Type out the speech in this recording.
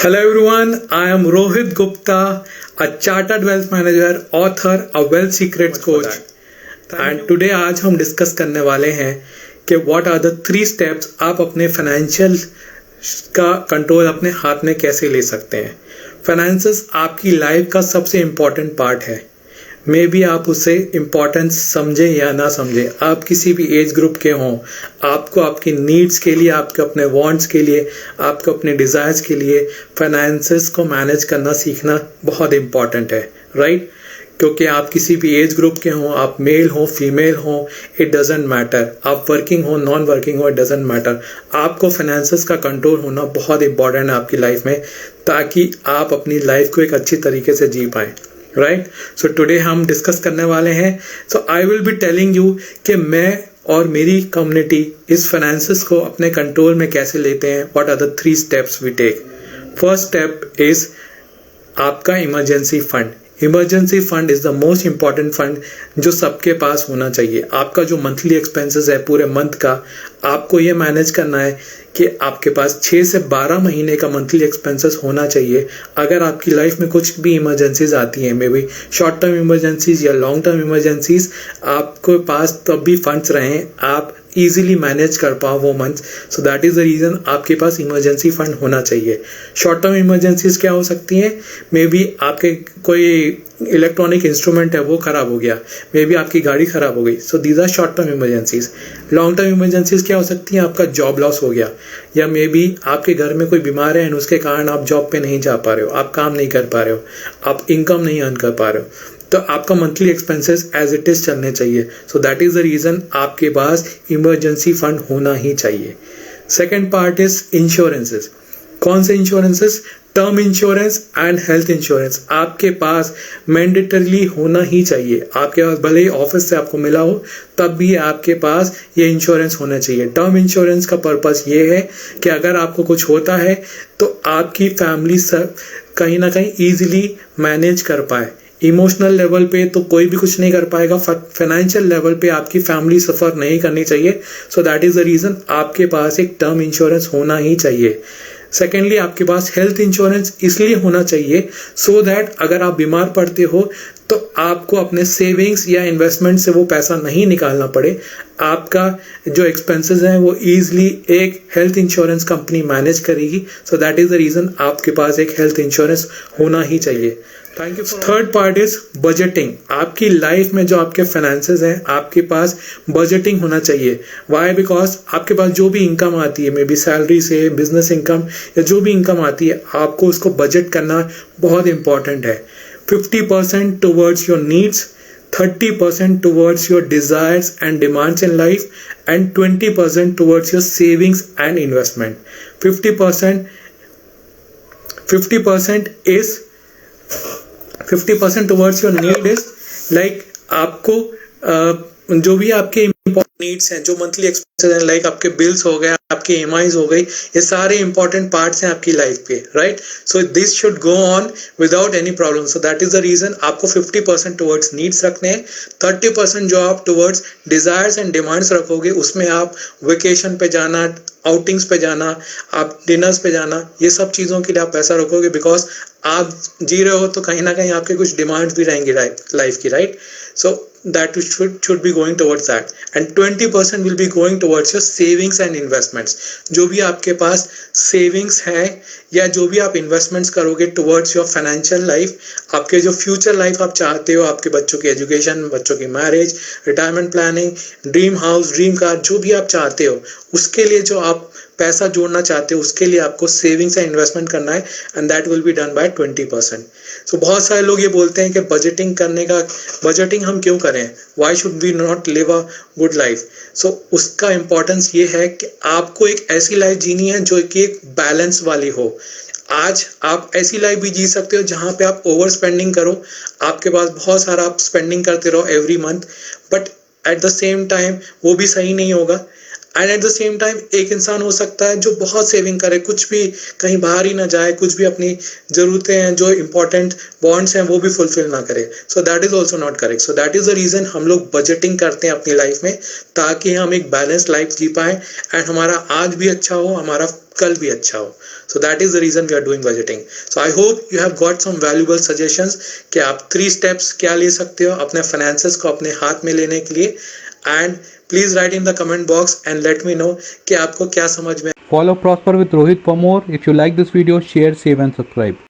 Hello everyone, I am Rohit Gupta, a chartered wealth manager, author, a wealth secrets coach. And today आज हम discuss करने वाले हैं कि what are the 3 steps आप अपने फाइनेंशियल का कंट्रोल अपने हाथ में कैसे ले सकते हैं। फाइनेंसेस आपकी लाइफ का सबसे इम्पोर्टेंट पार्ट है। मे बी आप उसे इम्पोर्टेंस समझें या ना समझें, आप किसी भी एज ग्रुप के हों, आपको आपकी नीड्स के लिए, आपके अपने वांट्स के लिए, आपको अपने डिज़ायर्स के लिए फाइनेंसेस को मैनेज करना सीखना बहुत इम्पॉर्टेंट है, राइट? क्योंकि आप किसी भी एज ग्रुप के हों, आप मेल हो फीमेल हो, इट डजेंट मैटर, आप वर्किंग हो नॉन वर्किंग हो, इट डजेंट मैटर, आपको फाइनेंसेस का कंट्रोल होना बहुत इंपॉर्टेंट है आपकी लाइफ में, ताकि आप अपनी लाइफ को एक अच्छी तरीके से जी पाएँ, राइट? सो टुडे हम डिस्कस करने वाले हैं। So I will be telling you कि मैं और मेरी कम्युनिटी इस फाइनेंसेस को अपने कंट्रोल में कैसे लेते हैं। What are the 3 steps we take. First step is आपका emergency fund. Emergency fund is the most important fund जो सबके पास होना चाहिए। आपका जो मंथली एक्सपेंसेस है पूरे मंथ का, आपको ये मैनेज करना है कि आपके पास 6 से 12 महीने का मंथली एक्सपेंसेस होना चाहिए। अगर आपकी लाइफ में कुछ भी इमरजेंसीज आती हैं, may be short term emergencies या लॉन्ग टर्म इमरजेंसीज, आपके पास तब भी फंड्स रहें, आप इजीली मैनेज कर पाओ वो month. So that is the reason आपके पास इमरजेंसी फंड होना चाहिए। शॉर्ट टर्म इमरजेंसीज क्या हो सकती हैं? मे बी आपके कोई इलेक्ट्रॉनिक इंस्ट्रूमेंट है वो खराब हो गया, मे बी आपकी गाड़ी खराब हो गई, so these are short term emergencies. Long term emergencies क्या हो सकती हैं? आपका जॉब लॉस हो गया, या मे बी आपके घर में कोई बीमार है एंड उसके कारण आप जॉब पे नहीं जा पा रहे हो, आप काम नहीं कर पा रहे हो, आप इनकम नहीं अर्न कर पा रहे हो, तो आपका monthly expenses as it is चलने चाहिए। So that is the reason आपके पास इमरजेंसी फंड होना ही चाहिए। Second part is insurances. कौन से insurances? Term insurance and health insurance आपके पास मैंडेटरली होना ही चाहिए। आपके पास भले ही ऑफिस से आपको मिला हो, तब भी आपके पास ये इंश्योरेंस होना चाहिए। टर्म इंश्योरेंस का पर्पस ये है कि अगर आपको कुछ होता है तो आपकी फैमिली सब कहीं ना कहीं ईजिली मैनेज कर पाए। इमोशनल लेवल पे तो कोई भी कुछ नहीं कर पाएगा, फाइनेंशियल लेवल पे आपकी फैमिली सफ़र नहीं करनी चाहिए। So that is the reason आपके पास एक टर्म इंश्योरेंस होना ही चाहिए। सेकेंडली, आपके पास हेल्थ इंश्योरेंस इसलिए होना चाहिए सो दैट अगर आप बीमार पड़ते हो तो आपको अपने सेविंग्स या इन्वेस्टमेंट से वो पैसा नहीं निकालना पड़े। आपका जो एक्सपेंसेस हैं वो ईजिली एक हेल्थ इंश्योरेंस कंपनी मैनेज करेगी। So that is the reason आपके पास एक हेल्थ इंश्योरेंस होना ही चाहिए। Thank you. Third part is budgeting. आपकी लाइफ में जो आपके फाइनेंसेस हैं, आपके पास बजटिंग होना चाहिए। वाई? बिकॉज आपके पास जो भी इनकम आती है, मे बी सैलरी से, बिजनेस इनकम या जो भी इनकम आती है, आपको उसको बजट करना बहुत इंपॉर्टेंट है। 50% towards your needs, 30% towards your desires and demands in life, and 20% towards your savings and investment. 50% towards your need is like आपको जो भी आपके इम्पोर्टेंट नीड्स हैं, जो मंथली एक्सपेंसेस हैं, लाइक आपके बिल्स हो गए, आपके EMIs हो गई, ये सारे इंपॉर्टेंट पार्ट्स हैं आपकी लाइफ के, right? So this should go on without any problem. So that is the reason आपको 50% टुवर्ड्स नीड्स रखने हैं, 30% जो आप टुवर्ड्स डिजायर्स एंड डिमांड्स रखोगे, उसमें आप वेकेशन पे जाना, आउटिंग्स पे जाना, आप डिनर्स पे जाना, ये सब चीज़ों के लिए आप पैसा रखोगे। बिकॉज आप जी रहे हो तो कहीं ना कहीं आपके कुछ डिमांड्स भी रहेंगी लाइफ की, right? So that should be going towards that, and 20% will be going towards your savings and investments. जो भी आपके पास सेविंग्स है या जो भी आप इन्वेस्टमेंट्स करोगे towards your financial life, आपके जो फ्यूचर लाइफ आप चाहते हो, आपके बच्चों की एजुकेशन, बच्चों की marriage, retirement planning, dream house, dream car, जो भी आप चाहते हो, उसके लिए जो आप पैसा जोड़ना चाहते हो, उसके लिए आपको सेविंग्स एंड इन्वेस्टमेंट करना है, and that will be done by 20%। सो बहुत सारे लोग ये बोलते हैं कि बजटिंग करने का, बजटिंग हम क्यों करें, why should we not live a good life? So उसका इम्पोर्टेंस ये है कि आपको एक ऐसी लाइफ जीनी है जो कि एक बैलेंस वाली हो। आज आप ऐसी लाइफ भी जी सकते हो जहाँ पे आप ओवर स्पेंडिंग करो, आपके पास बहुत सारा आप स्पेंडिंग करते रहो every month, but at the same time वो भी सही नहीं होगा। And at the same time एक इंसान हो सकता है जो बहुत सेविंग करे, कुछ भी कहीं बाहर ही ना जाए, कुछ भी अपनी जरूरतें हैं जो इंपॉर्टेंट बॉन्ड्स हैं वो भी फुलफिल ना करे. So that is also not correct. So that is the reason हम लोग बजटिंग करते हैं अपनी लाइफ में, ताकि हम एक बैलेंस लाइफ जी पाए एंड हमारा आज भी अच्छा हो, हमारा कल भी अच्छा हो. So that is the reason we are doing budgeting. So I hope you have got some valuable suggestions कि आप 3 steps क्या ले सकते हो अपने finances को अपने हाथ में लेने के लिए. And please write in the comment box and let me know कि आपको क्या समझ में. Follow Prosper with Rohit for more. If you like this video, share, save and subscribe.